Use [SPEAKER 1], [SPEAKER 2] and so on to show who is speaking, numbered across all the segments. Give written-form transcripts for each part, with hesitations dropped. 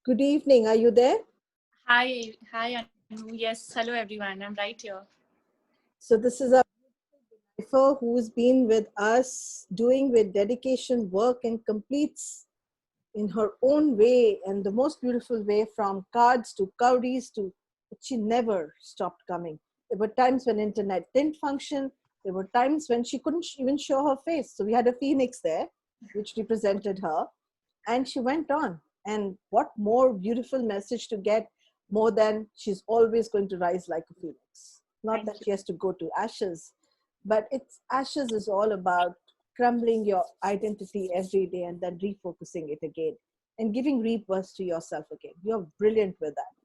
[SPEAKER 1] Good evening. Are you there?
[SPEAKER 2] Hi, Anu. Yes, hello everyone. I'm right here.
[SPEAKER 1] So this is a wife who's been with us doing with dedication work and completes in her own way and the most beautiful way from cards to cowries to but she never stopped coming. There were times when internet didn't function. There were times when she couldn't even show her face. So we had a phoenix there, which represented her, and she went on. And what more beautiful message to get more than she's always going to rise like a phoenix. Not that
[SPEAKER 2] Thank you.
[SPEAKER 1] she has to go to ashes, but it's ashes is all about crumbling your identity every day and then refocusing it again and giving rebirth to yourself again. You're brilliant with that.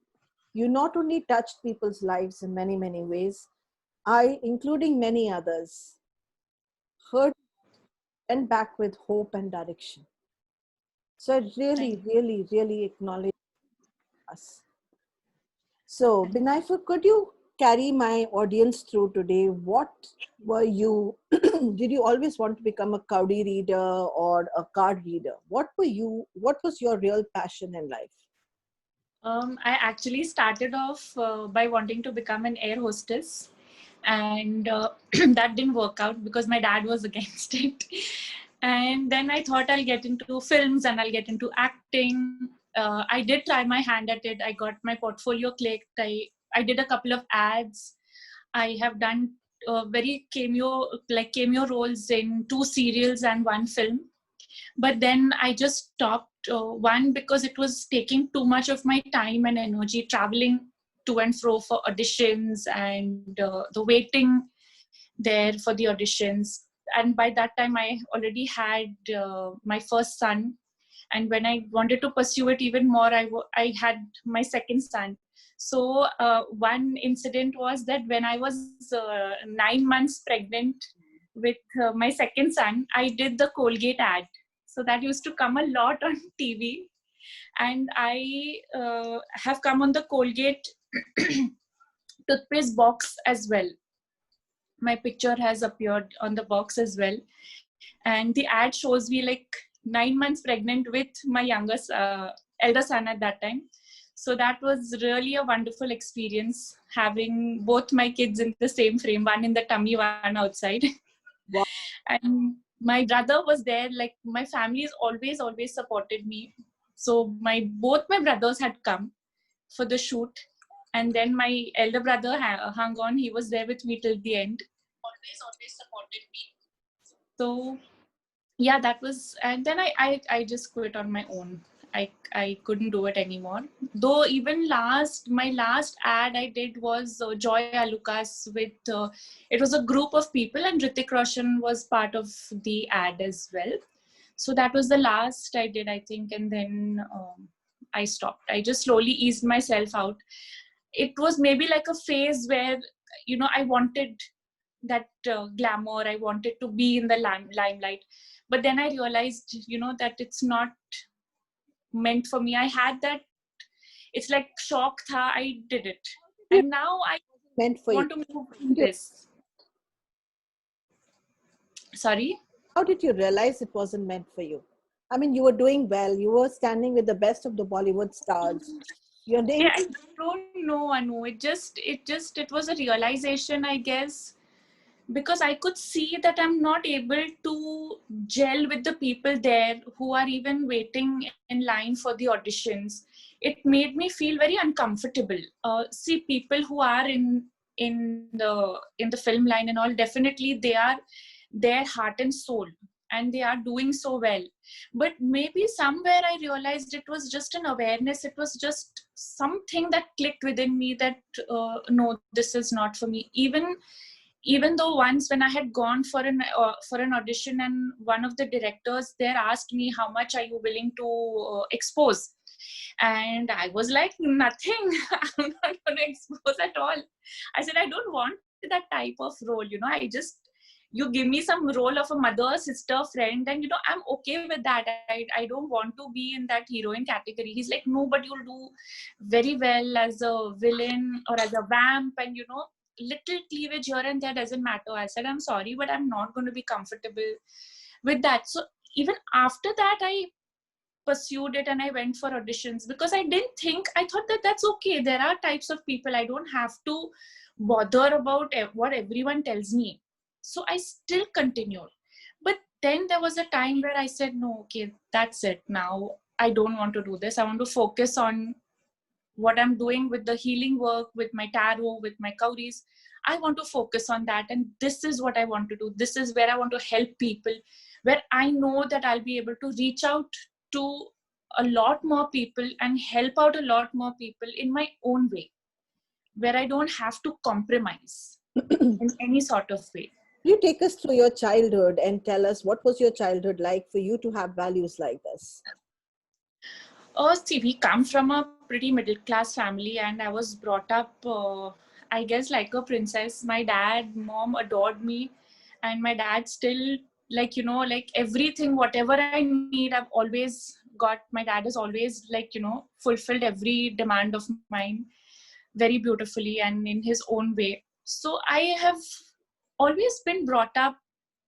[SPEAKER 1] You not only touched people's lives in many, many ways, I, including many others, heard went back with hope and direction. So I
[SPEAKER 2] Thank
[SPEAKER 1] really, really, really acknowledge us. So,
[SPEAKER 2] you.
[SPEAKER 1] Binaifa, could you carry my audience through today? What were you, did you always want to become a Kaudi reader or a card reader? What was your real passion in life?
[SPEAKER 2] I actually started off by wanting to become an air hostess, and that didn't work out because my dad was against it. And then I thought I'll get into films and I'll get into acting. I did try my hand at it. I got my portfolio clicked. I did a couple of ads. I have done very cameo roles in 2 serials and 1 film, but then I just stopped. One, because it was taking too much of my time and energy traveling to and fro for auditions, and the waiting there for the auditions. And by that time I already had my first son, and when I wanted to pursue it even more, I had my second son. So one incident was that when I was 9 months pregnant with my second son, I did the Colgate ad. So that used to come a lot on TV, and I have come on the Colgate toothpaste box as well. My picture has appeared on the box as well, and the ad shows me like 9 months pregnant with my elder son at that time. So that was really a wonderful experience, having both my kids in the same frame, one in the tummy, one outside.
[SPEAKER 1] Wow.
[SPEAKER 2] And my brother was there. Like, my family has always supported me. So both my brothers had come for the shoot, and then my elder brother hung on. He was there with me till the end. Always supported me. So yeah, that was. And then I just quit on my own. I couldn't do it anymore. Though even my last ad I did was Joy Alucas with it was a group of people, and Hrithik Roshan was part of the ad as well. So that was the last I did, I think, and then I stopped. I just slowly eased myself out. It was maybe like a phase where, I wanted that glamour. I wanted to be in the limelight, but then I realized, that it's not meant for me. I had that, it's like shock tha, I did it,
[SPEAKER 1] It
[SPEAKER 2] and now I
[SPEAKER 1] meant for you.
[SPEAKER 2] want to move in this. Sorry.
[SPEAKER 1] How did you realize it wasn't meant for you? I mean, you were doing well. You were standing with the best of the Bollywood stars. Your name.
[SPEAKER 2] I don't know, Anu. It was a realization, I guess, because I could see that I'm not able to gel with the people there who are even waiting in line for the auditions. It made me feel very uncomfortable. See, people who are in the film line and all, definitely they are their heart and soul, and they are doing so well. But maybe somewhere I realized it was just an awareness. It was just something that clicked within me that no, this is not for me. Even though once when I had gone for an audition, and one of the directors there asked me, how much are you willing to expose? And I was like, nothing. I'm not going to expose at all. I said, I don't want that type of role. You give me some role of a mother, sister, friend, and I'm okay with that. I don't want to be in that heroine category. He's like, no, but you'll do very well as a villain or as a vamp, and little cleavage here and there doesn't matter. I said, I'm sorry, but I'm not going to be comfortable with that. So even after that, I pursued it and I went for auditions because I thought that that's okay. There are types of people. I don't have to bother about what everyone tells me. So I still continued. But then there was a time where I said, no, okay, that's it. Now I don't want to do this. I want to focus on what I'm doing with the healing work, with my tarot, with my kauris. I want to focus on that. And this is what I want to do. This is where I want to help people, where I know that I'll be able to reach out to a lot more people and help out a lot more people in my own way, where I don't have to compromise in any sort of way.
[SPEAKER 1] You take us through your childhood and tell us what was your childhood like for you to have values like this?
[SPEAKER 2] See, we come from a pretty middle class family, and I was brought up, I guess, like a princess. My dad, mom adored me, and my dad still, like, you know, like everything, whatever I need, I've always got. My dad has always, like, you know, fulfilled every demand of mine very beautifully and in his own way. So I have always been brought up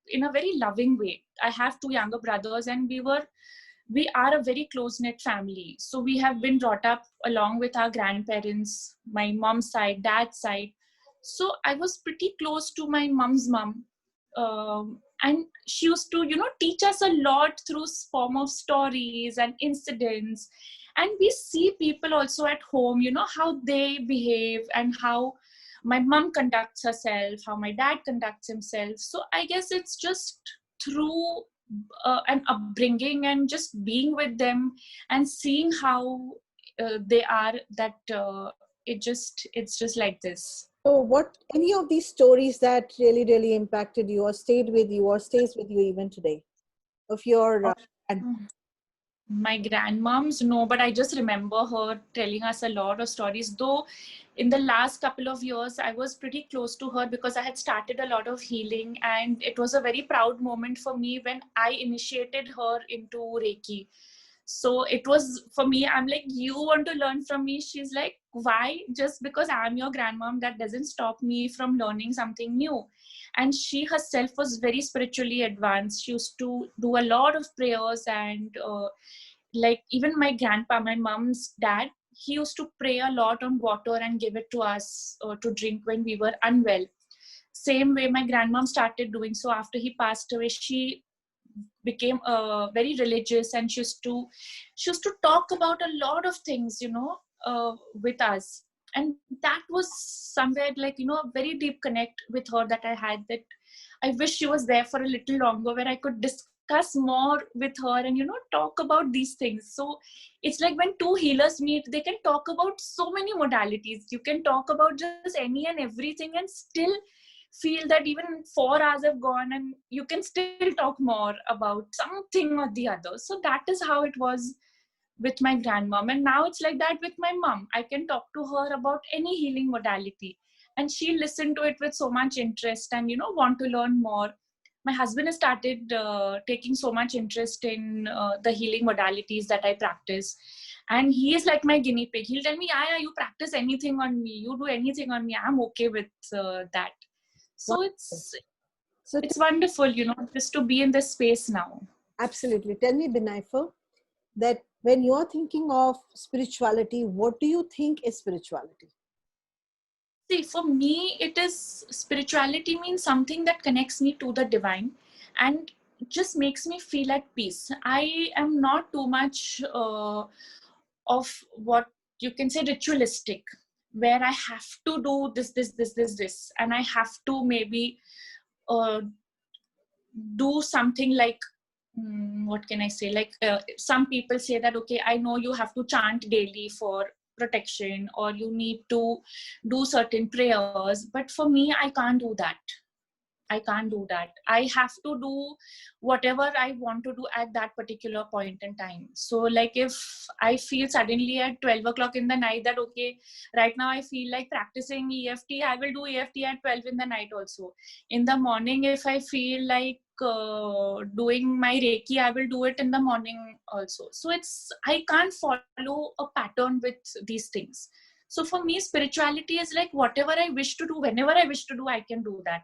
[SPEAKER 2] in a very loving way. I have two younger brothers, and we are a very close-knit family. So we have been brought up along with our grandparents, my mom's side, dad's side. So I was pretty close to my mom's mom. And she used to, you know, teach us a lot through form of stories and incidents. And we see people also at home, you know, how they behave and how my mom conducts herself, how my dad conducts himself. So I guess it's just through an upbringing and just being with them and seeing how they are that it's just like this.
[SPEAKER 1] So what, any of these stories that really, really impacted you or stayed with you or stays with you even today of your,
[SPEAKER 2] My grandmoms, no, but I just remember her telling us a lot of stories. Though in the last couple of years, I was pretty close to her because I had started a lot of healing, and it was a very proud moment for me when I initiated her into Reiki. So it was for me, I'm like, you want to learn from me? She's like, why? Just because I'm your grandmom, that doesn't stop me from learning something new. And she herself was very spiritually advanced. She used to do a lot of prayers, and like even my grandpa, my mom's dad, he used to pray a lot on water and give it to us to drink when we were unwell. Same way my grandmom started doing. So after he passed away, she became very religious, and she used to talk about a lot of things, you know, with us. And that was somewhere, like, you know, a very deep connect with her that I had, that I wish she was there for a little longer, where I could discuss more with her and, you know, talk about these things. So it's like when two healers meet, they can talk about so many modalities. You can talk about just any and everything and still feel that even 4 hours have gone and you can still talk more about something or the other. So that is how it was with my grandmom. And now it's like that with my mom. I can talk to her about any healing modality, and she listened to it with so much interest and, you know, want to learn more. My husband has started taking so much interest in the healing modalities that I practice. And he is like my guinea pig. He'll tell me, yeah, you practice anything on me. You do anything on me. I'm okay with that. So
[SPEAKER 1] so
[SPEAKER 2] it's wonderful, you know, just to be in this space now.
[SPEAKER 1] absolutely. Tell me, Binaifa, that when you're thinking of spirituality, what do you think is spirituality?
[SPEAKER 2] See, for me, it is spirituality means something that connects me to the divine and just makes me feel at peace. I am not too much of what you can say ritualistic, where I have to do this, and I have to maybe uh, do something like what can I say, like some people say that, okay, I know you have to chant daily for protection, or you need to do certain prayers, but for me, I can't do that. I have to do whatever I want to do at that particular point in time. So like if I feel suddenly at 12 o'clock in the night that, okay, right now I feel like practicing EFT, I will do EFT at 12 in the night also. In the morning, if I feel like doing my Reiki, I will do it in the morning also. So I can't follow a pattern with these things. So for me, spirituality is like whatever I wish to do, whenever I wish to do, I can do that.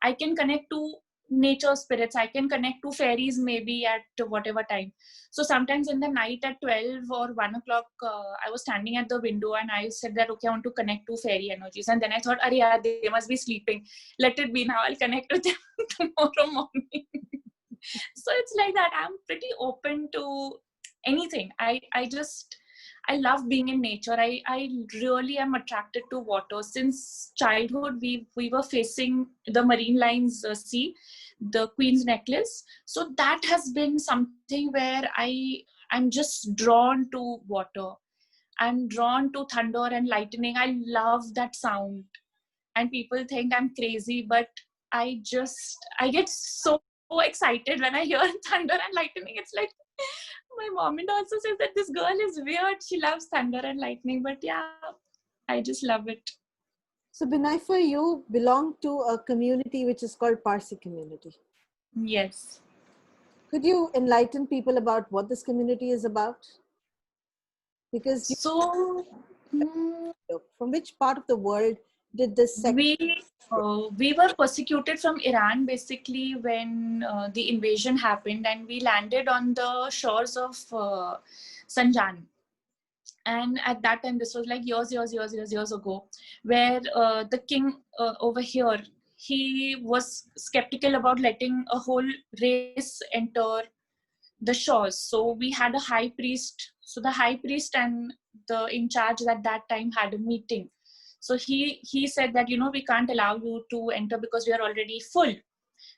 [SPEAKER 2] I can connect to nature spirits. I can connect to fairies maybe at whatever time. So sometimes in the night at 12 or 1 o'clock, I was standing at the window and I said that, okay, I want to connect to fairy energies. And then I thought, Arey, yaar, they must be sleeping. Let it be now. I'll connect with them tomorrow morning. So it's like that. I'm pretty open to anything. I love being in nature. I really am attracted to water. Since childhood, we were facing the Marine Lines Sea, the Queen's Necklace. So that has been something where I'm just drawn to water. I'm drawn to thunder and lightning. I love that sound. And people think I'm crazy, but I get so excited when I hear thunder and lightning. It's like my mom and also says that this girl is weird. She loves thunder and lightning, but yeah, I just love it.
[SPEAKER 1] So Binaifa, you belong to a community which is called Parsi community.
[SPEAKER 2] Yes.
[SPEAKER 1] Could you enlighten people about what this community is about? Because
[SPEAKER 2] So
[SPEAKER 1] from which part of the world did this sect?
[SPEAKER 2] we were persecuted from Iran basically when the invasion happened, and we landed on the shores of Sanjan. And at that time, this was like years ago, where the king over here, he was skeptical about letting a whole race enter the shores. So we had a high priest. So the high priest and the in charge at that time had a meeting. So he said that, we can't allow you to enter because we are already full.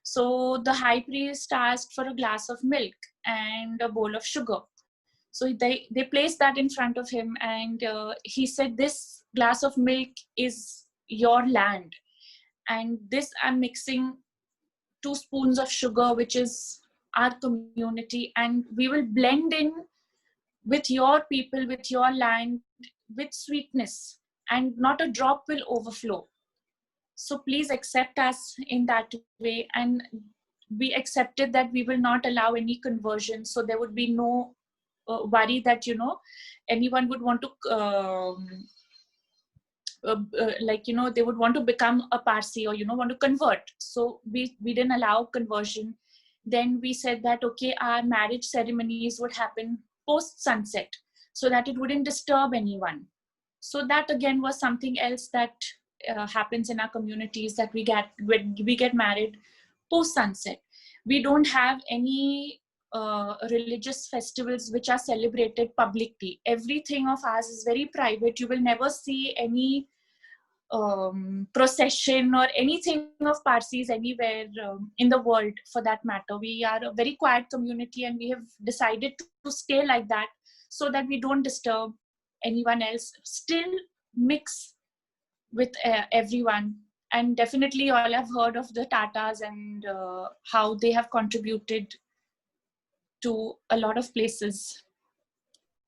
[SPEAKER 2] So the high priest asked for a glass of milk and a bowl of sugar. So they placed that in front of him, and he said, this glass of milk is your land, and this I'm mixing 2 spoons of sugar, which is our community, and we will blend in with your people, with your land, with sweetness, and not a drop will overflow. So please accept us in that way. And we accepted that we will not allow any conversion. So there would be no worry that, anyone would want to they would want to become a Parsi or, want to convert. So we didn't allow conversion. Then we said that, okay, our marriage ceremonies would happen post sunset so that it wouldn't disturb anyone. So that again was something else that happens in our communities, that we get married post sunset. We don't have any religious festivals which are celebrated publicly. Everything of ours is very private. You will never see any procession or anything of Parsis anywhere in the world, for that matter. We are a very quiet community, and we have decided to stay like that so that we don't disturb anyone else. Still mix with everyone. And definitely all have heard of the Tatas and how they have contributed to a lot of places.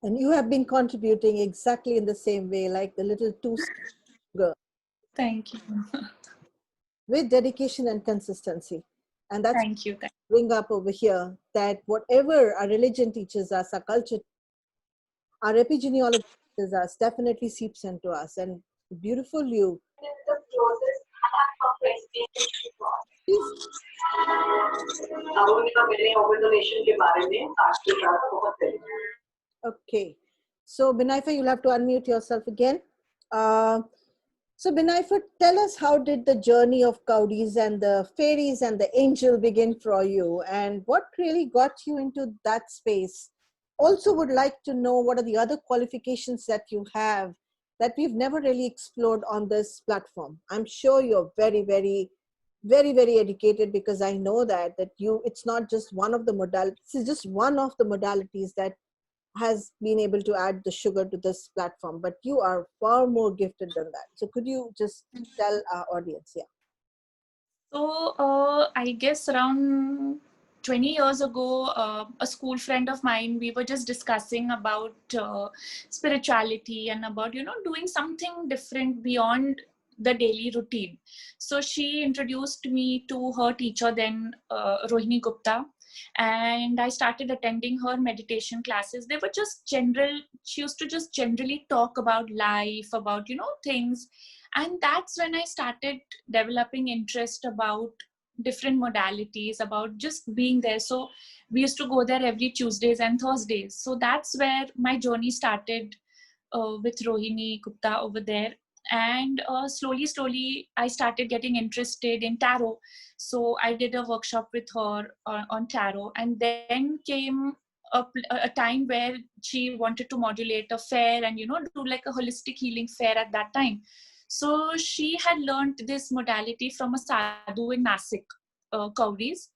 [SPEAKER 1] And you have been contributing exactly in the same way, like the little 2 girl.
[SPEAKER 2] Thank you.
[SPEAKER 1] With dedication and consistency. And that's
[SPEAKER 2] Thank you.
[SPEAKER 1] bring up over here, that whatever our religion teaches us, our culture, our epigenealogy teaches us, definitely seeps into us. And beautiful you. Okay. So Binaifa, you'll have to unmute yourself again. So Binaifa, tell us, how did the journey of Cowdies and the fairies and the angel begin for you, and what really got you into that space? Also would like to know what are the other qualifications that you have that we've never really explored on this platform. I'm sure you're very, very, very, very educated, because I know that it's not just one of the modalities, it's just one of the modalities that has been able to add the sugar to this platform, but you are far more gifted than that. So could you just tell our audience? Yeah.
[SPEAKER 2] So I guess around 20 years ago, a school friend of mine, we were just discussing about spirituality and about, doing something different beyond the daily routine. So she introduced me to her teacher then, Rohini Gupta, and I started attending her meditation classes. They were just general. She used to just generally talk about life, about, things. And that's when I started developing interest about different modalities, about just being there. So we used to go there every Tuesdays and Thursdays. So that's where my journey started with Rohini Gupta over there. And slowly, I started getting interested in tarot. So I did a workshop with her on tarot. And then came a time where she wanted to modulate a fair and, do like a holistic healing fair at that time. So she had learned this modality from a sadhu in Nasik, Kauris.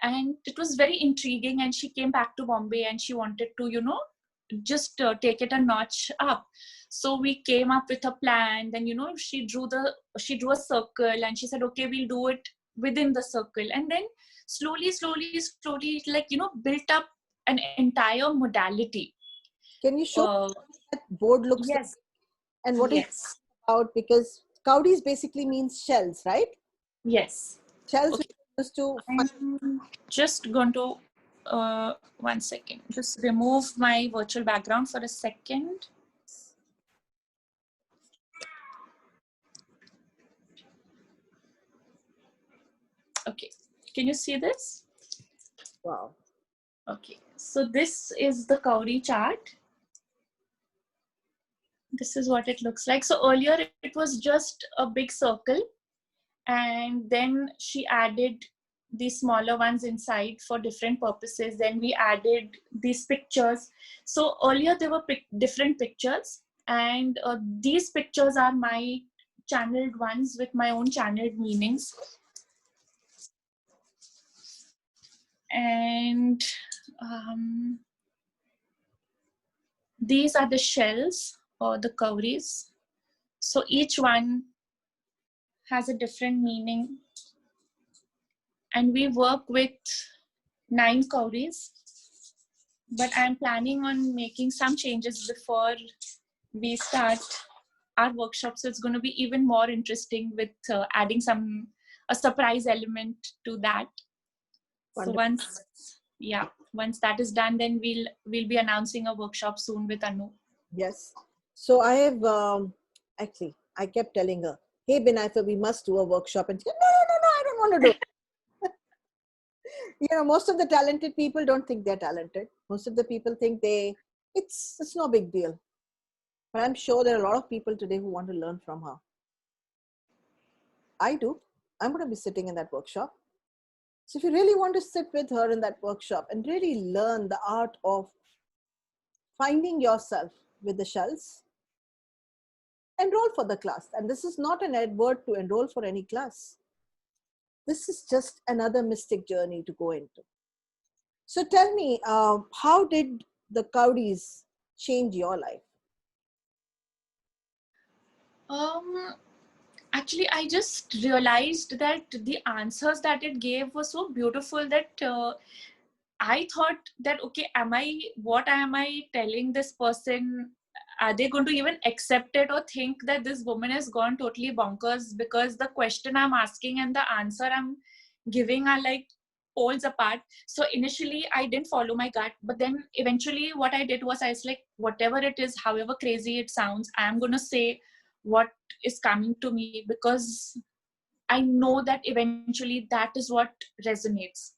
[SPEAKER 2] And it was very intriguing. And she came back to Bombay and she wanted to, just take it a notch up. So we came up with a plan. Then, she drew a circle and she said, okay, we'll do it within the circle. And then slowly, it like, built up an entire modality.
[SPEAKER 1] Can you show what that board looks like
[SPEAKER 2] Yes.
[SPEAKER 1] and what it's
[SPEAKER 2] Yes.
[SPEAKER 1] about? Because Cowries basically means shells, right?
[SPEAKER 2] Yes.
[SPEAKER 1] Shells
[SPEAKER 2] Okay.
[SPEAKER 1] which are used to
[SPEAKER 2] I'm just going to 1 second. Just remove my virtual background for a second. Okay. Can you see this?
[SPEAKER 1] wow.
[SPEAKER 2] Okay. So this is the Cowrie chart. This is what it looks like. So earlier it was just a big circle, and then she added these smaller ones inside for different purposes. Then we added these pictures. So earlier there were different pictures, and these pictures are my channeled ones with my own channeled meanings. And these are the shells or the cowries. So each one has a different meaning. And we work with 9 cowries. But I'm planning on making some changes before we start our workshop. So it's going to be even more interesting with adding a surprise element to that.
[SPEAKER 1] Wonderful.
[SPEAKER 2] So once that is done, then we'll be announcing a workshop soon with Anu.
[SPEAKER 1] Yes. So I have actually I kept telling her, hey Binaifa, we must do a workshop. And she said, no, I don't want to do it. Most of the talented people don't think they're talented. Most of the people think it's no big deal. But I'm sure there are a lot of people today who want to learn from her. I do. I'm going to be sitting in that workshop. So if you really want to sit with her in that workshop and really learn the art of finding yourself with the shells, enroll for the class. And this is not an advert to enroll for any class. This is just another mystic journey to go into. So tell me, how did the Cowries change your life?
[SPEAKER 2] Actually, I just realized that the answers that it gave were so beautiful that I thought that, okay, what am I telling this person? Are they going to even accept it or think that this woman has gone totally bonkers? Because the question I'm asking and the answer I'm giving are like poles apart. So initially I didn't follow my gut, but then eventually what I did was I was like, whatever it is, however crazy it sounds, I'm going to say what is coming to me, because I know that eventually that is what resonates.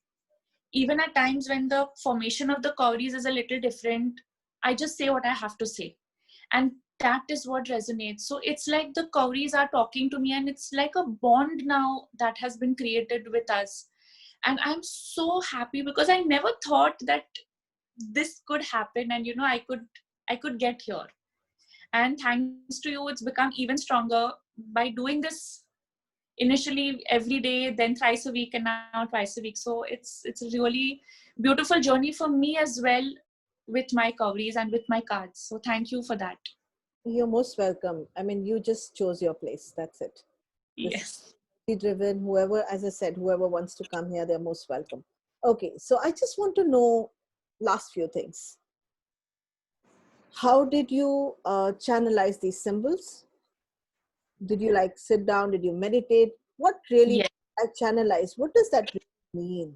[SPEAKER 2] Even at times when the formation of the cowries is a little different, I just say what I have to say. And that is what resonates. So it's like the cowries are talking to me, and it's like a bond now that has been created with us. And I'm so happy because I never thought that this could happen, and I could get here. And thanks to you, it's become even stronger by doing this initially every day, then thrice a week, and now twice a week. So it's a really beautiful journey for me as well, with my cowries and with my cards. So thank you for that.
[SPEAKER 1] You're most welcome. I mean, you just chose your place. That's it.
[SPEAKER 2] Yes.
[SPEAKER 1] Driven, whoever, as I said, whoever wants to come here, they're most welcome. Okay, so I just want to know last few things. How did you channelize these symbols? Did you like sit down? Did you meditate? What really
[SPEAKER 2] Yes.
[SPEAKER 1] channelize? What does that really mean?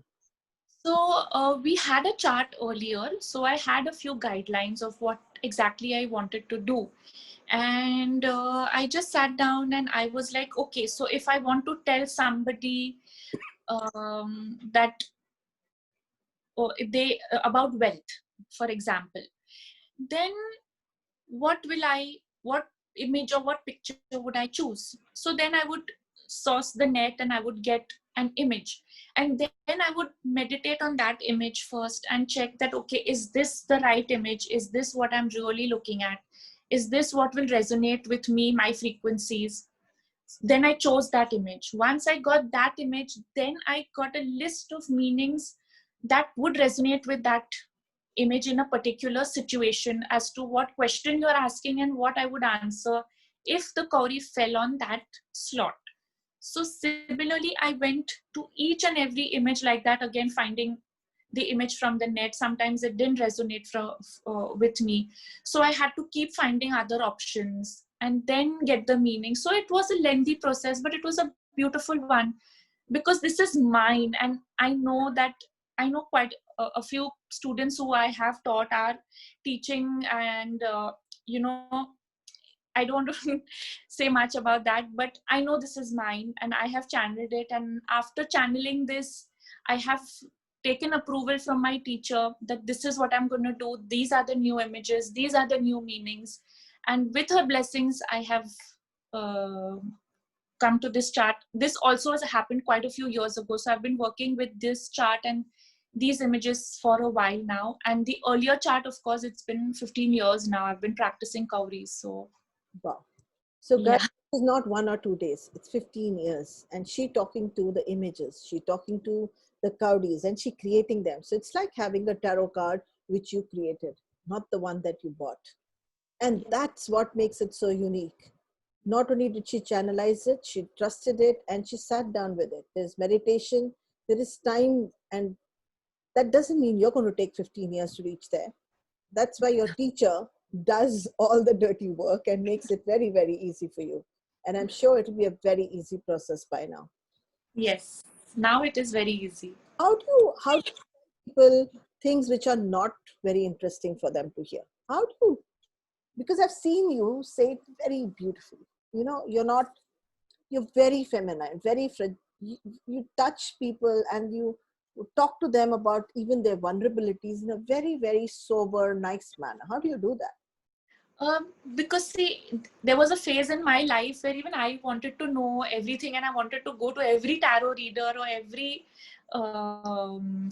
[SPEAKER 2] So we had a chart earlier. So I had a few guidelines of what exactly I wanted to do. And I just sat down and I was like, okay, so if I want to tell somebody that they about wealth, for example, then what image or what picture would I choose? So then I would source the net and I would get an image, and then I would meditate on that image first and check that, okay, is this the right image? Is this what I'm really looking at? Is this what will resonate with me, my frequencies? Then I chose that image. Once I got that image, then I got a list of meanings that would resonate with that image in a particular situation, as to what question you're asking and what I would answer if the kauri fell on that slot. So similarly, I went to each and every image like that, again finding the image from the net. Sometimes it didn't resonate with me, so I had to keep finding other options and then get the meaning. So it was a lengthy process, but it was a beautiful one, because this is mine, and I know that I know quite a few students who I have taught are teaching, and you know, I don't say much about that, but I know this is mine and I have channeled it. And after channeling this, I have taken approval from my teacher that this is what I'm going to do. These are the new images, these are the new meanings. And with her blessings, I have uh, come to this chart. This also has happened quite a few years ago. So I've been working with this chart and these images for a while now. And the earlier chart, of course, it's been 15 years now. I've been practicing Kauris. So
[SPEAKER 1] Wow. So guys,
[SPEAKER 2] yeah.
[SPEAKER 1] it's not 1 or 2 days, it's 15 years. And she talking to the images, she talking to the cowdies, and she creating them. So it's like having a tarot card which you created, not the one that you bought. And that's what makes it so unique. Not only did she channelize it, she trusted it and she sat down with it. There's meditation, there is time, and that doesn't mean you're going to take 15 years to reach there. That's why your teacher does all the dirty work and makes it very, very easy for you. And I'm sure it'll be a very easy process by now.
[SPEAKER 2] Yes. Now it is very easy.
[SPEAKER 1] How do you tell people things which are not very interesting for them to hear? How do you, because I've seen you say it very beautifully. You know, you're very feminine, you touch people and you talk to them about even their vulnerabilities in a very, very sober, nice manner. How do you do that?
[SPEAKER 2] Because see, there was a phase in my life where even I wanted to know everything, and I wanted to go to every tarot reader or every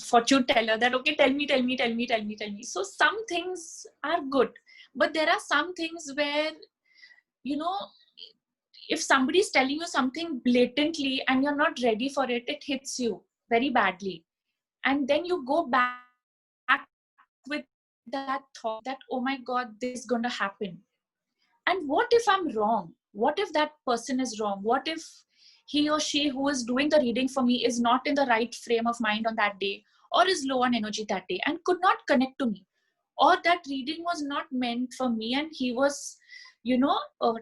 [SPEAKER 2] fortune teller that, okay, tell me, tell me, tell me, tell me, tell me. So some things are good, but there are some things where, you know, if somebody is telling you something blatantly and you're not ready for it, it hits you very badly. And then you go back with that thought that, oh my God, this is going to happen. And what if I'm wrong? What if that person is wrong? What if he or she who is doing the reading for me is not in the right frame of mind on that day, or is low on energy that day and could not connect to me? Or that reading was not meant for me and he was,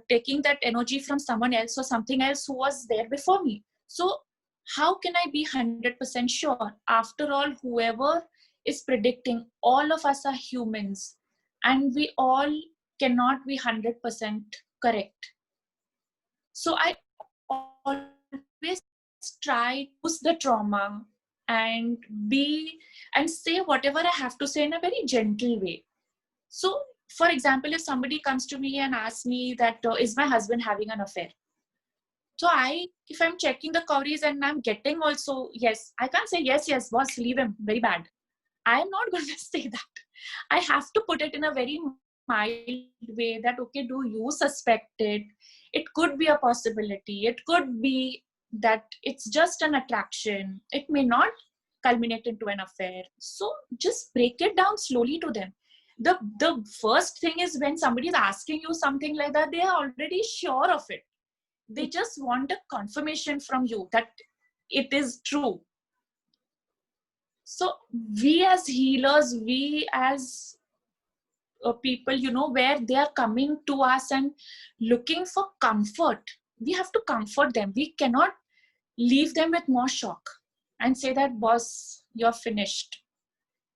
[SPEAKER 2] taking that energy from someone else or something else who was there before me. So, how can I be 100% sure? After all, whoever is predicting, all of us are humans and we all cannot be 100% correct. So I always try to use the trauma and be and say whatever I have to say in a very gentle way. So, for example, if somebody comes to me and asks me that, is my husband having an affair? So if I'm checking the cowries and I'm getting also, yes, I can't say, yes, yes, boss, leave him, very bad. I'm not going to say that. I have to put it in a very mild way that, okay, do you suspect it? It could be a possibility. It could be that it's just an attraction. It may not culminate into an affair. So just break it down slowly to them. The first thing is, when somebody is asking you something like that, they are already sure of it. They just want a confirmation from you that it is true. So we as healers, we as people, where they are coming to us and looking for comfort, we have to comfort them. We cannot leave them with more shock and say that, boss, you're finished.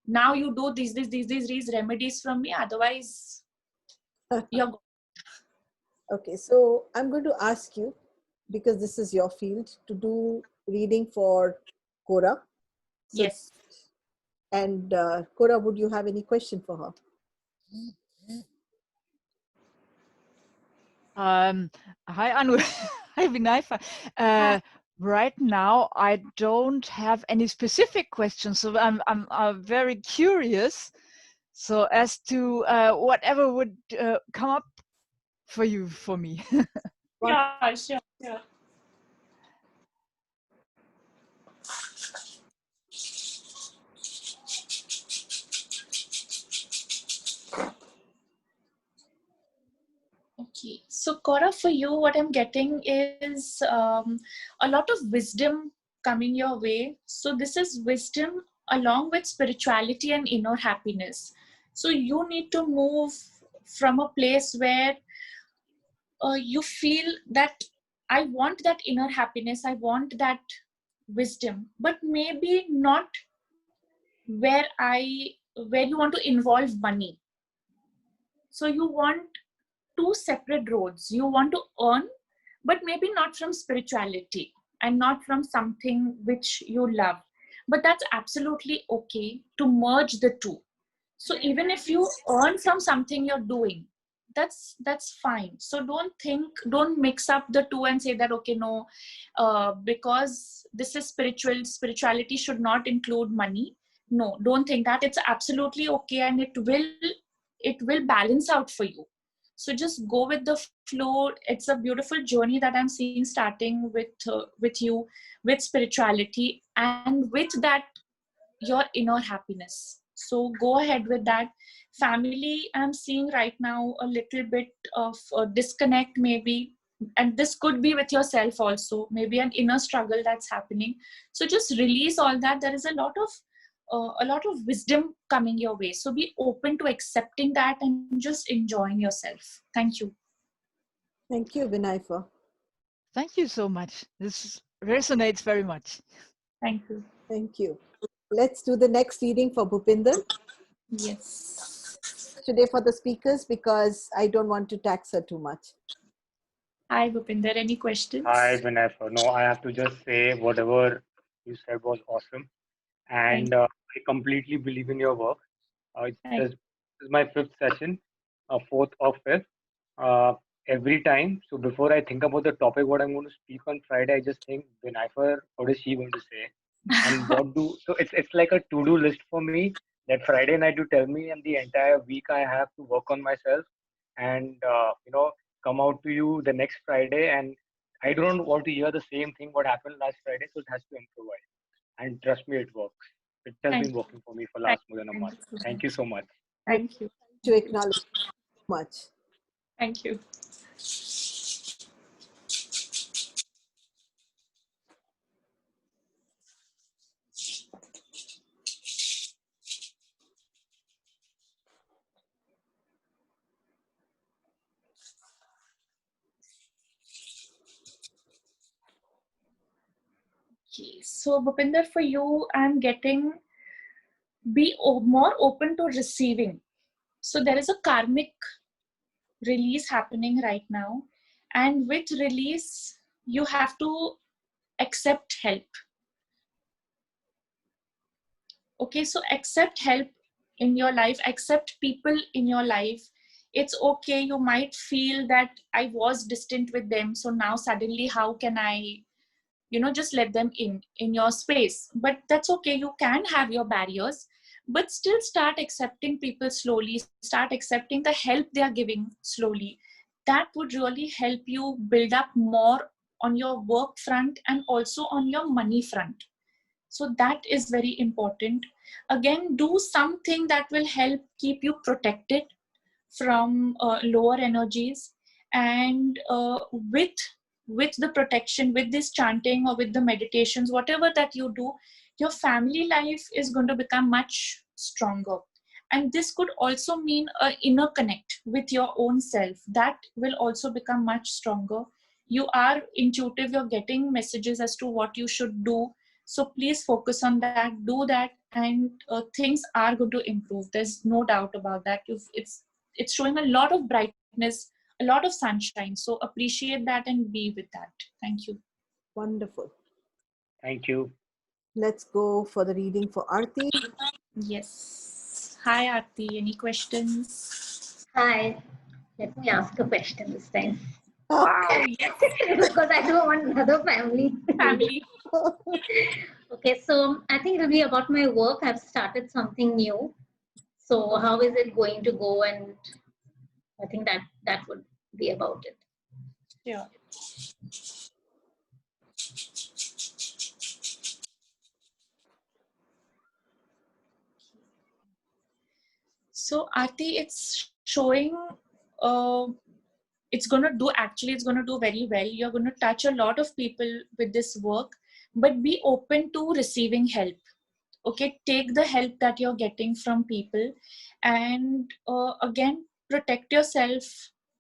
[SPEAKER 2] Now you do these remedies from me, otherwise you're
[SPEAKER 1] Okay, so I'm going to ask you, because this is your field, to do reading for Cora. So,
[SPEAKER 2] Yes.
[SPEAKER 1] and Cora, would you have any question for her?
[SPEAKER 3] Hi, Anu. Hi, Vinaifa. Right now, I don't have any specific questions, so I'm very curious. So as to whatever would come up for me.
[SPEAKER 2] Yeah, sure, sure. Okay, so Cora, for you, what I'm getting is a lot of wisdom coming your way. So this is wisdom along with spirituality and inner happiness. So you need to move from a place where you feel that I want that inner happiness, I want that wisdom, but maybe not where where you want to involve money. So you want two separate roads. You want to earn, but maybe not from spirituality and not from something which you love. But that's absolutely okay to merge the two. So even if you earn from something you're doing, that's fine. So don't mix up the two and say that, okay, no, because this is spirituality should not include money. No, don't think that. It's absolutely okay, and it will balance out for you. So just go with the flow. It's a beautiful journey that I'm seeing starting with you, with spirituality, and with that your inner happiness. So go ahead with that. Family, I'm seeing right now a little bit of a disconnect maybe, and this could be with yourself also, maybe an inner struggle that's happening. So just release all that. There is a lot of wisdom coming your way, so be open to accepting that and just enjoying yourself. Thank you.
[SPEAKER 1] Thank you, Vinaifa.
[SPEAKER 3] Thank you so much. This resonates very much.
[SPEAKER 2] Thank you.
[SPEAKER 1] Thank you. Let's do the next reading for Bhupinder.
[SPEAKER 2] Yes.
[SPEAKER 1] Today for the speakers, because I don't want to tax her too much.
[SPEAKER 2] Hi Bhupinder, any questions?
[SPEAKER 4] Hi, Vinaifa. No, I have to just say whatever you said was awesome, and I completely believe in your work. This is my fifth session, fourth or fifth. Uh, every time, so before I think about the topic, what I'm going to speak on Friday, I just think, Vinaifa, what is she going to say? And what do so it's like a to-do list for me that Friday night you tell me, and the entire week I have to work on myself and come out to you the next Friday, and I don't want to hear the same thing what happened last Friday, so it has to improvise. And trust me, it works. It has
[SPEAKER 2] Thank
[SPEAKER 4] been
[SPEAKER 2] you.
[SPEAKER 4] working for me for last more than a month. Thank you so much.
[SPEAKER 2] Thank you.
[SPEAKER 1] To acknowledge so much.
[SPEAKER 2] Thank you. Okay, so Bhupinder, for you, I'm getting be more open to receiving. So there is a karmic release happening right now, and with release, you have to accept help. Okay, so accept help in your life, accept people in your life. It's okay, you might feel that I was distant with them, so now suddenly how can I just let them in your space? But that's okay, you can have your barriers, but still start accepting people slowly, start accepting the help they are giving slowly. That would really help you build up more on your work front and also on your money front. So that is very important. Again, do something that will help keep you protected from lower energies, and with the protection, with this chanting or with the meditations, whatever that you do, your family life is going to become much stronger. And this could also mean an inner connect with your own self that will also become much stronger. You are intuitive, you're getting messages as to what you should do, so please focus on that, do that, and things are going to improve. There's no doubt about that. It's showing a lot of brightness, a lot of sunshine. So appreciate that and be with that. Thank you.
[SPEAKER 1] Wonderful.
[SPEAKER 4] Thank you.
[SPEAKER 1] let's go for the reading for Aarti.
[SPEAKER 2] Yes. Hi, Aarti. Any questions?
[SPEAKER 5] Hi, let me ask a question this time.
[SPEAKER 2] Wow. Yes.
[SPEAKER 5] Because I don't want another family.
[SPEAKER 2] Family.
[SPEAKER 5] Okay, so I think it'll be about my work. I've started something new. So how is it going to go? And I think that would be about it.
[SPEAKER 2] Sure. So, Aarti, it's showing it's going to do very well. You're going to touch a lot of people with this work, but be open to receiving help. Okay, take the help that you're getting from people, and again, protect yourself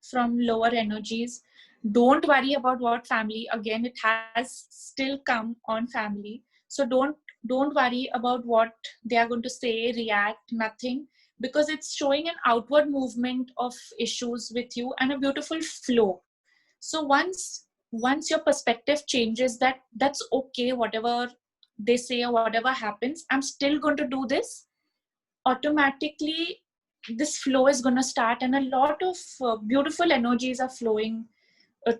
[SPEAKER 2] from lower energies. Don't worry about what family, again, it has still come on family. So don't worry about what they are going to say, react, nothing, because it's showing an outward movement of issues with you and a beautiful flow. So once your perspective changes, that's okay, whatever they say or whatever happens, I'm still going to do this, automatically this flow is going to start, and a lot of beautiful energies are flowing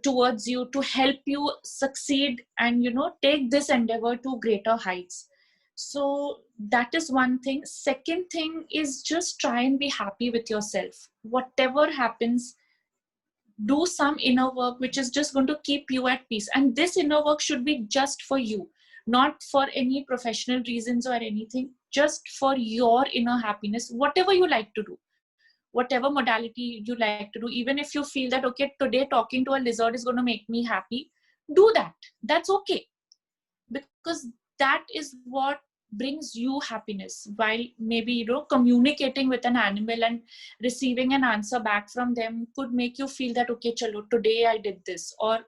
[SPEAKER 2] towards you to help you succeed and take this endeavor to greater heights. So that is one thing. Second thing is, just try and be happy with yourself. Whatever happens, do some inner work which is just going to keep you at peace, and this inner work should be just for you, not for any professional reasons or anything, just for your inner happiness. Whatever you like to do, whatever modality you like to do, even if you feel that okay, today talking to a lizard is going to make me happy, do that. That's okay, because that is what brings you happiness. While maybe communicating with an animal and receiving an answer back from them could make you feel that okay, chalo, today I did this, or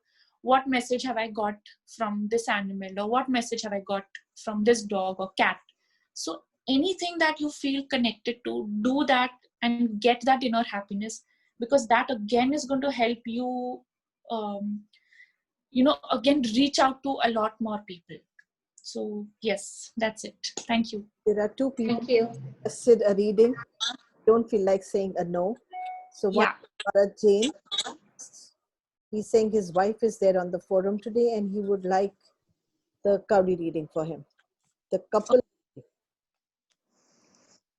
[SPEAKER 2] what message have I got from this animal, or what message have I got from this dog or cat. So anything that you feel connected to, do that and get that inner happiness, because that again is going to help you again reach out to a lot more people. So yes, that's it. Thank you.
[SPEAKER 1] There are two people
[SPEAKER 5] Thank you.
[SPEAKER 1] who suggested a reading. Don't feel like saying a no. So one, Bharat Jain, he's saying his wife is there on the forum today and he would like the Kauri reading for him. The couple,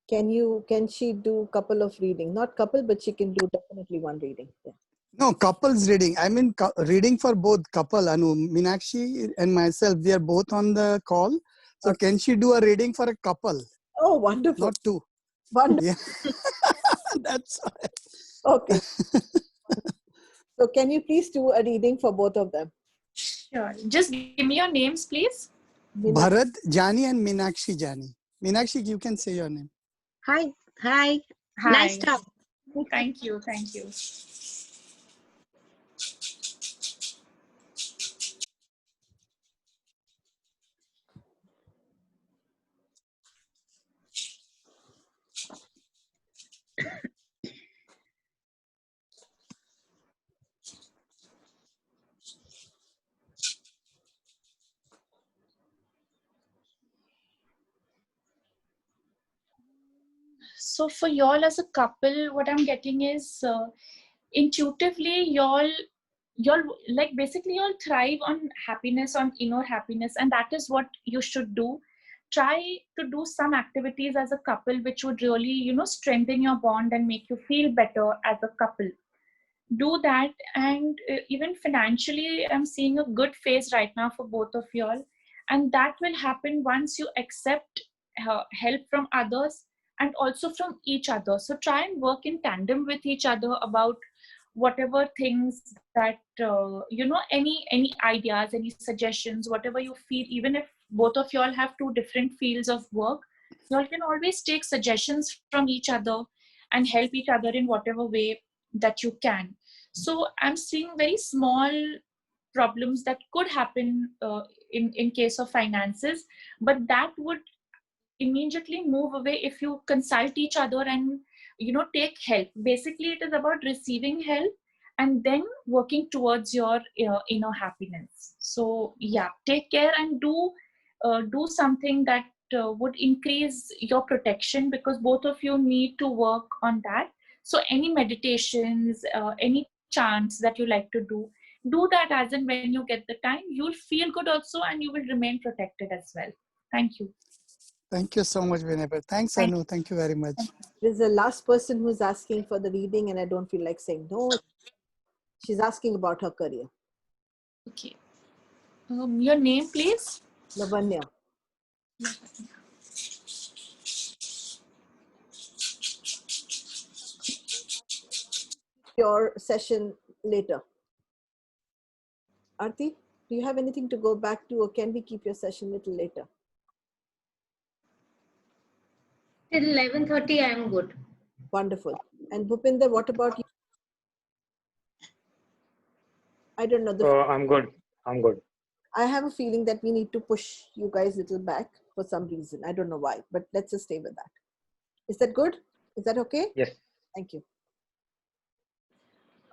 [SPEAKER 1] can she do couple of reading? Not couple, but she can do definitely one reading. Yeah.
[SPEAKER 6] No, couples reading. I mean, reading for both couple. Anu, Meenakshi and myself, we are both on the call. So
[SPEAKER 1] Okay.
[SPEAKER 6] can she do a reading for a couple?
[SPEAKER 1] Oh, wonderful.
[SPEAKER 6] Not two.
[SPEAKER 1] Wonderful.
[SPEAKER 6] Yeah. That's
[SPEAKER 1] Okay. So can you please do a reading for both of them?
[SPEAKER 2] Sure. Just give me your names, please.
[SPEAKER 6] Bharat Jani and Meenakshi Jani. Meenakshi, you can say your name.
[SPEAKER 7] Hi.
[SPEAKER 2] Hi.
[SPEAKER 7] Nice talk.
[SPEAKER 2] Thank you. Thank you. So for y'all as a couple, what I'm getting is intuitively y'all like basically y'all thrive on happiness, on inner happiness, and that is what you should do. Try to do some activities as a couple which would really strengthen your bond and make you feel better as a couple. Do that, and even financially I'm seeing a good phase right now for both of y'all, and that will happen once you accept help from others and also from each other. So try and work in tandem with each other about whatever things that any ideas, any suggestions, whatever you feel. Even if both of y'all have two different fields of work, y'all can always take suggestions from each other and help each other in whatever way that you can. So I'm seeing very small problems that could happen in case of finances, but that would immediately move away if you consult each other and take help. Basically it is about receiving help and then working towards your inner happiness. So yeah, take care and do do something that would increase your protection, because both of you need to work on that. So any meditations, any chants that you like to do that as and when you get the time. You'll feel good also, and you will remain protected as well. Thank you.
[SPEAKER 6] Thank you so much, Vinay. Thanks, Anu. Thank you very much.
[SPEAKER 1] There's the last person who's asking for the reading, and I don't feel like saying no. She's asking about her career.
[SPEAKER 2] Okay. Your name, please?
[SPEAKER 1] Lavanya. Your session later. Aarti, do you have anything to go back to, or can we keep your session a little later?
[SPEAKER 5] Till 11:30, I am good.
[SPEAKER 1] Wonderful. And Bhupinder, what about you? I don't know.
[SPEAKER 4] I'm good. I'm good.
[SPEAKER 1] I have a feeling that we need to push you guys a little back for some reason. I don't know why, but let's just stay with that. Is that good? Is that okay?
[SPEAKER 4] Yes.
[SPEAKER 1] Thank you.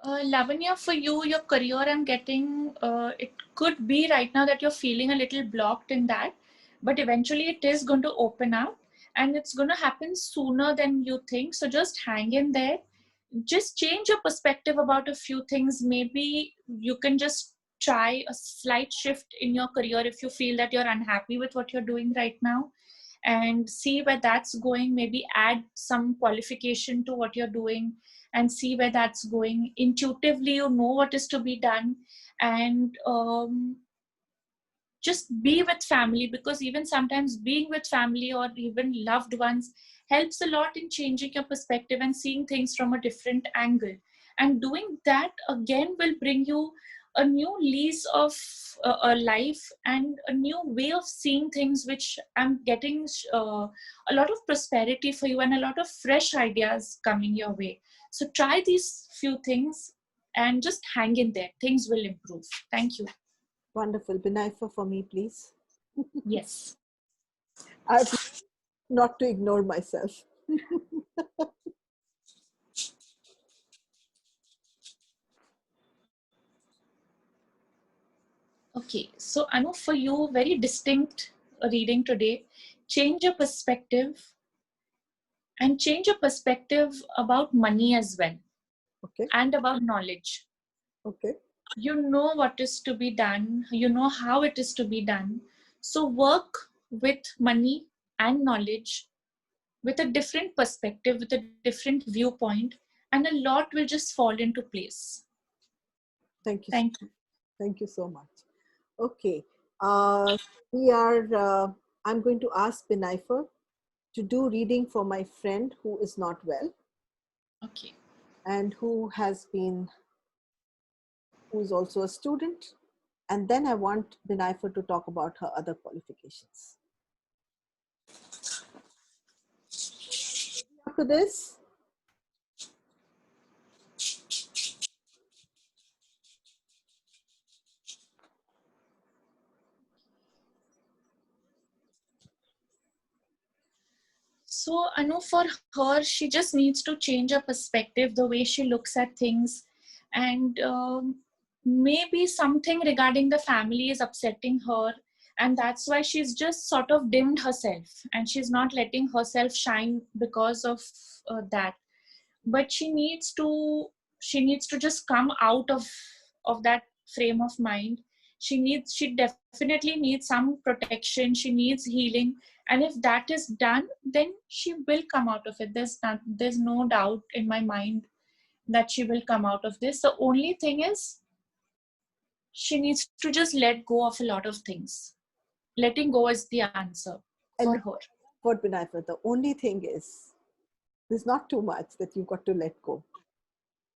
[SPEAKER 2] Lavanya, for you, your career, I'm getting, it could be right now that you're feeling a little blocked in that, but eventually it is going to open up, and it's going to happen sooner than you think. So just hang in there. Just change your perspective about a few things. Maybe you can just try a slight shift in your career if you feel that you're unhappy with what you're doing right now, and see where that's going. Maybe add some qualification to what you're doing and see where that's going. Intuitively, you know what is to be done, and just be with family, because even sometimes being with family or even loved ones helps a lot in changing your perspective and seeing things from a different angle. And doing that again will bring you a new lease of a life and a new way of seeing things, which I'm getting a lot of prosperity for you and a lot of fresh ideas coming your way. So try these few things and just hang in there. Things will improve. Thank you.
[SPEAKER 1] Wonderful. Binaifa for me, please.
[SPEAKER 2] Yes.
[SPEAKER 1] I've not to ignore myself.
[SPEAKER 2] Okay, so Anu, for you, very distinct reading today. Change your perspective, and change your perspective about money as well.
[SPEAKER 1] Okay.
[SPEAKER 2] And about knowledge.
[SPEAKER 1] Okay.
[SPEAKER 2] You know what is to be done, you know how it is to be done. So work with money and knowledge with a different perspective, with a different viewpoint, and a lot will just fall into place.
[SPEAKER 1] Thank you.
[SPEAKER 2] Thank you.
[SPEAKER 1] Thank you so much. Okay. I'm going to ask Binaifa to do reading for my friend who is not well.
[SPEAKER 2] Okay.
[SPEAKER 1] And who's also a student. And then I want Binaifa to talk about her other qualifications. After this,
[SPEAKER 2] so Anu, for her, she just needs to change her perspective, the way she looks at things, and maybe something regarding the family is upsetting her, and that's why she's just sort of dimmed herself, and she's not letting herself shine because of that. But she needs to just come out of that frame of mind. She definitely needs some protection, she needs healing, and if that is done, then she will come out of it. There's no doubt in my mind that she will come out of this. The only thing is she needs to just let go of a lot of things. Letting go is the answer for her.
[SPEAKER 1] For Binaifa, the only thing is there's not too much that you've got to let go.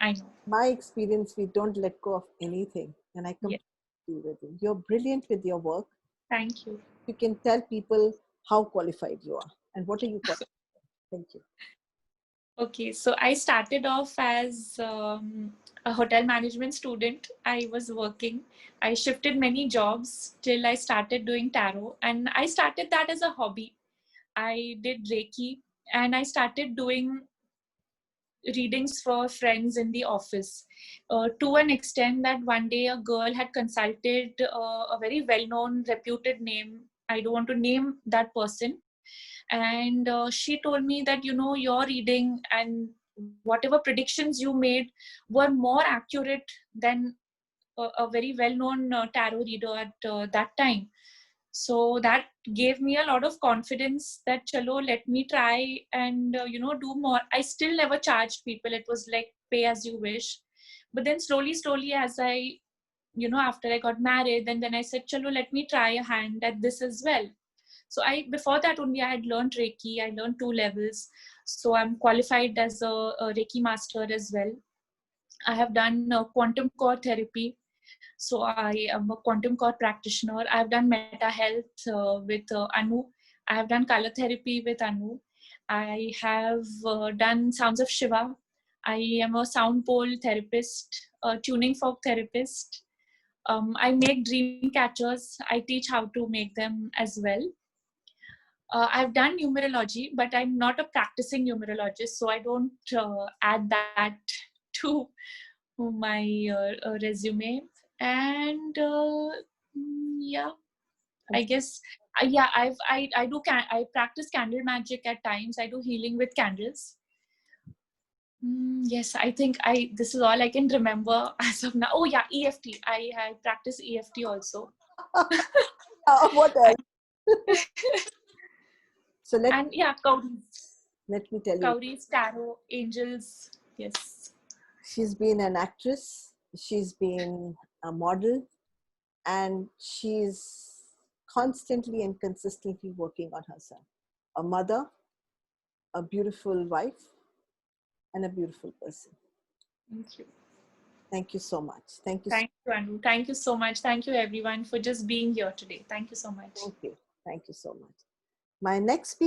[SPEAKER 2] I know.
[SPEAKER 1] My experience, we don't let go of anything. And I completely agree with you. You're brilliant with your work.
[SPEAKER 2] Thank you.
[SPEAKER 1] You can tell people how qualified you are and what are you qualified for. Thank you.
[SPEAKER 2] Okay, so I started off as a hotel management student. I was working. I shifted many jobs till I started doing tarot. And I started that as a hobby. I did Reiki, and I started doing readings for friends in the office, to an extent that one day a girl had consulted a very well-known, reputed name I don't want to name that person. And she told me that, your reading and whatever predictions you made were more accurate than a very well-known tarot reader at that time. So that gave me a lot of confidence that chalo, let me try and do more. I still never charged people. It was like pay as you wish. But then slowly as I, after I got married, then I said, chalo, let me try a hand at this as well. So before that only I had learned Reiki. I learned 2 levels. So I'm qualified as a Reiki master as well. I have done quantum core therapy. So I am a quantum core practitioner. I've done meta health with Anu. I have done color therapy with Anu. I have done sounds of Shiva. I am a sound pole therapist, a tuning fork therapist. I make dream catchers. I teach how to make them as well. I've done numerology, but I'm not a practicing numerologist, so I don't add that to my resume. And yeah, I guess I do I practice candle magic at times. I do healing with candles. Yes, I think this is all I can remember as of now. Oh yeah, EFT. I practice EFT also.
[SPEAKER 1] What else? So
[SPEAKER 2] and yeah, Cowries.
[SPEAKER 1] Let me tell you.
[SPEAKER 2] Cowries, tarot, angels. Yes.
[SPEAKER 1] She's been an actress. She's been a model, and she's constantly and consistently working on herself. A mother, a beautiful wife, and a beautiful person.
[SPEAKER 2] Thank you.
[SPEAKER 1] Thank you so much. Thank you.
[SPEAKER 2] Thank you, Anu. Thank you so much. Thank you, everyone, for just being here today. Thank you so much.
[SPEAKER 1] Thank you. Thank you so much. My next speaker